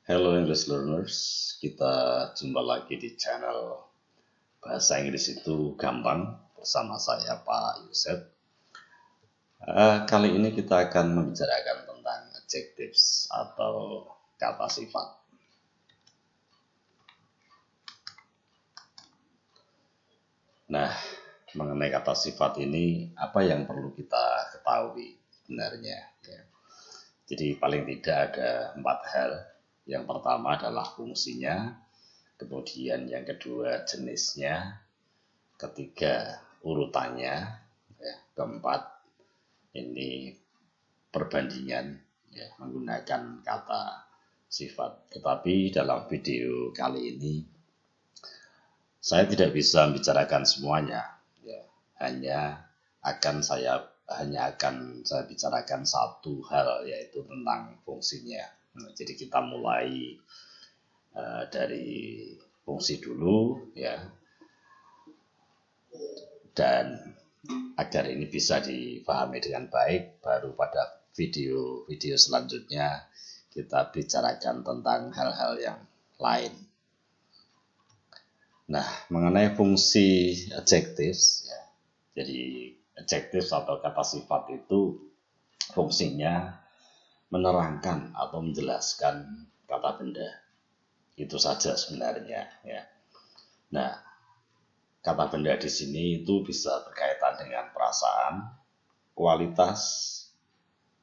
Hello English learners, kita jumpa lagi di channel Bahasa Inggris itu Gampang bersama saya Pak Yusef. Kali ini kita akan membicarakan tentang adjectives atau kata sifat. Nah, mengenai kata sifat ini, apa yang perlu kita ketahui sebenarnya? Ya. Jadi paling tidak ada 4 hal. Yang pertama adalah fungsinya, kemudian yang kedua jenisnya, ketiga urutannya, ya, keempat ini perbandingan ya, menggunakan kata sifat. Tetapi dalam video kali ini saya tidak bisa membicarakan semuanya, ya, hanya akan saya bicarakan satu hal, yaitu tentang fungsinya. Jadi kita mulai dari fungsi dulu, ya, dan agar ini bisa dipahami dengan baik, baru pada video selanjutnya kita bicarakan tentang hal-hal yang lain. Nah, mengenai fungsi adjectives, ya, jadi adjectives atau kata sifat itu fungsinya menerangkan atau menjelaskan kata benda. Itu saja sebenarnya, ya. Nah, kata benda di sini itu bisa berkaitan dengan perasaan, kualitas,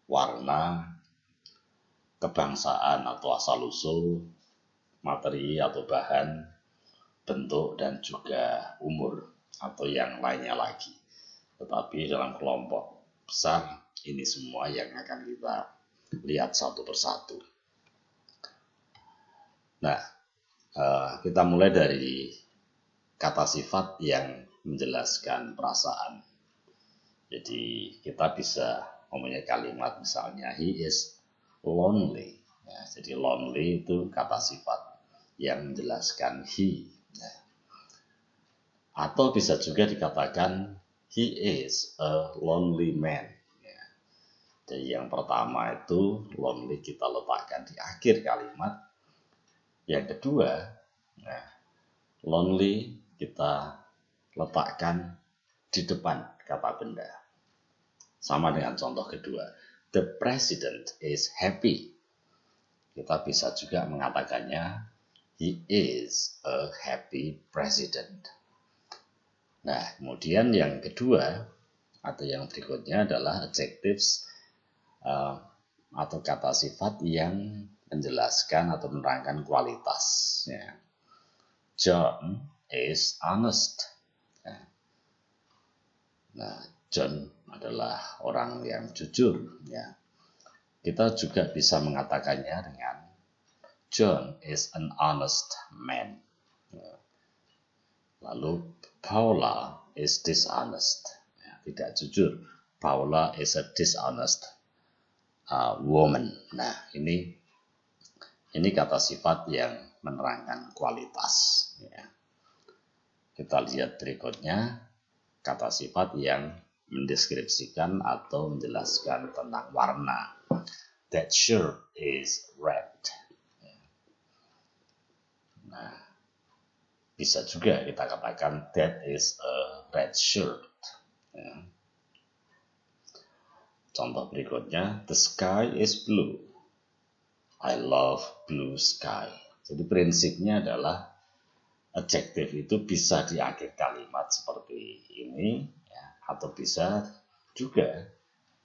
warna, kebangsaan atau asal-usul, materi atau bahan, bentuk, dan juga umur atau yang lainnya lagi. Tetapi dalam kelompok besar, ini semua yang akan kita lihat satu persatu. Nah, kita mulai dari kata sifat yang menjelaskan perasaan. Jadi kita bisa mempunyai kalimat misalnya he is lonely. Ya, jadi lonely itu kata sifat yang menjelaskan he. Ya. Atau bisa juga dikatakan he is a lonely man. Ya. Jadi yang pertama itu lonely kita letakkan di akhir kalimat. Yang kedua, nah, lonely kita letakkan di depan kata benda. Sama dengan contoh kedua, the president is happy. Kita bisa juga mengatakannya he is a happy president. Nah, kemudian yang kedua atau yang berikutnya adalah adjectives atau kata sifat yang menjelaskan atau menerangkan kualitas. Ya. John is honest. Ya. Nah, John adalah orang yang jujur. Ya. Kita juga bisa mengatakannya dengan John is an honest man. Ya. Lalu Paula is dishonest. Ya, tidak jujur. Paula is a dishonest woman. Nah, ini kata sifat yang menerangkan kualitas. Ya. Kita lihat berikutnya, kata sifat yang mendeskripsikan atau menjelaskan tentang warna. That shirt is red. Nah, bisa juga kita katakan that is a red shirt. Ya. Contoh berikutnya, the sky is blue. I love blue sky. Jadi prinsipnya adalah adjektif itu bisa di akhir kalimat seperti ini, ya, atau bisa juga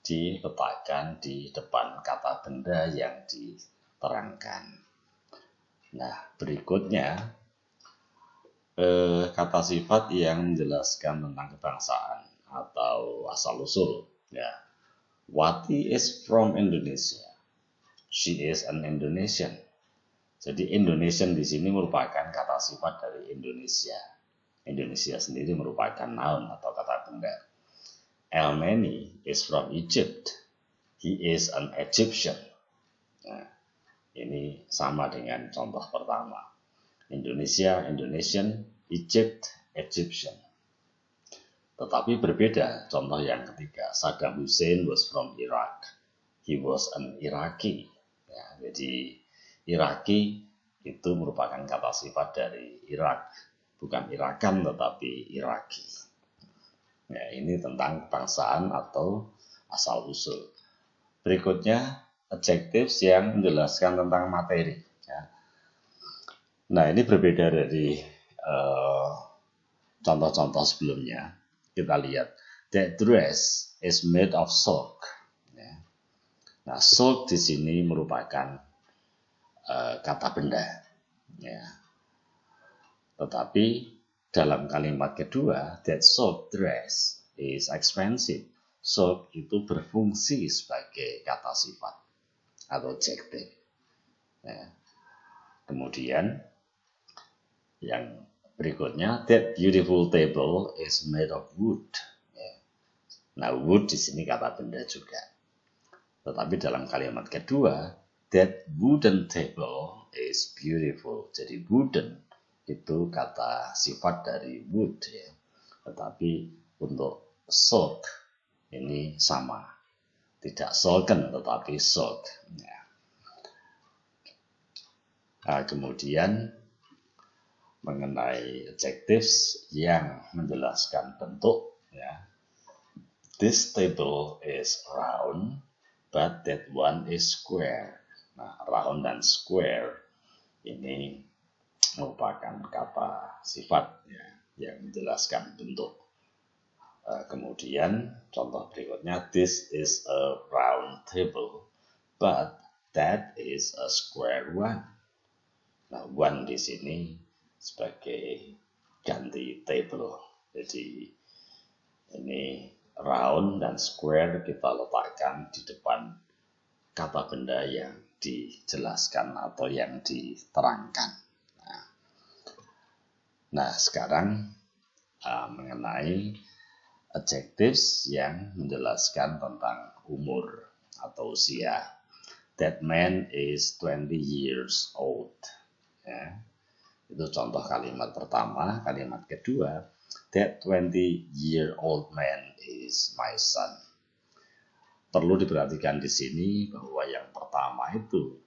diletakkan di depan kata benda yang diterangkan. Nah, berikutnya kata sifat yang menjelaskan tentang kebangsaan atau asal-usul. Ya. Wati is from Indonesia. She is an Indonesian. Jadi Indonesian di sini merupakan kata sifat dari Indonesia. Indonesia sendiri merupakan noun atau kata benda. Elmeni is from Egypt. He is an Egyptian. Nah, ini sama dengan contoh pertama. Indonesia, Indonesian, Egypt, Egyptian. Tetapi berbeda contoh yang ketiga. Saddam Hussein was from Iraq. He was an Iraqi. Ya, jadi Iraqi itu merupakan kata sifat dari Irak, bukan Irakan tetapi Iraqi. Ya, ini tentang kebangsaan atau asal usul. Berikutnya adjectives yang menjelaskan tentang materi. Ya. Nah, ini berbeda dari contoh-contoh sebelumnya. Kita lihat, that dress is made of silk. Ya. Nah, silk di sini merupakan kata benda. Ya. Tetapi dalam kalimat kedua, that silk dress is expensive. Silk itu berfungsi sebagai kata sifat atau adjective. Ya. Kemudian yang berikutnya, that beautiful table is made of wood. Ya. Nah, wood di sini kata benda juga. Tetapi dalam kalimat kedua, that wooden table is beautiful. Jadi wooden itu kata sifat dari wood. Ya. Tetapi untuk silk ini sama. Tidak silken tetapi silk. Ya. Nah, kemudian mengenai adjectives yang menjelaskan bentuk, ya. This table is round, but that one is square. Nah, round dan square ini merupakan kata sifat, ya, yang menjelaskan bentuk. Kemudian contoh berikutnya, this is a round table, but that is a square one. Nah, one di sini sebagai ganti table. Jadi ini round dan square kita letakkan di depan kata benda yang dijelaskan atau yang diterangkan. Nah, sekarang mengenai adjectives yang menjelaskan tentang umur atau usia. That man is 20 years old. Ya. Itu contoh kalimat pertama. Kalimat kedua, that 20-year-old man is my son. Perlu diperhatikan di sini bahwa yang pertama itu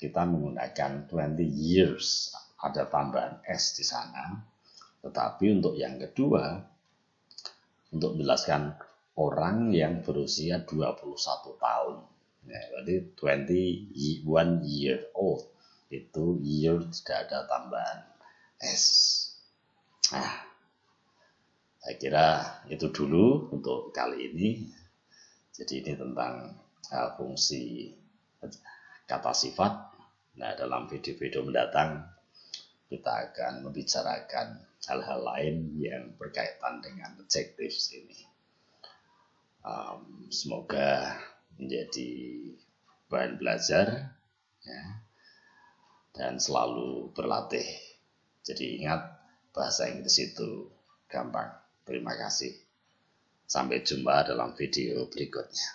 kita menggunakan 20 years, ada tambahan S di sana. Tetapi untuk yang kedua, untuk menjelaskan orang yang berusia 21 tahun. Ya, berarti 21 year old. Itu year tidak ada tambahan S. Nah, saya kira itu dulu untuk kali ini. Jadi ini tentang fungsi kata sifat. Nah, dalam video-video mendatang kita akan membicarakan hal-hal lain yang berkaitan dengan adjectives ini. Semoga menjadi bahan belajar, ya, dan selalu berlatih. Jadi ingat, bahasa Inggris itu gampang. Terima kasih. Sampai jumpa dalam video berikutnya.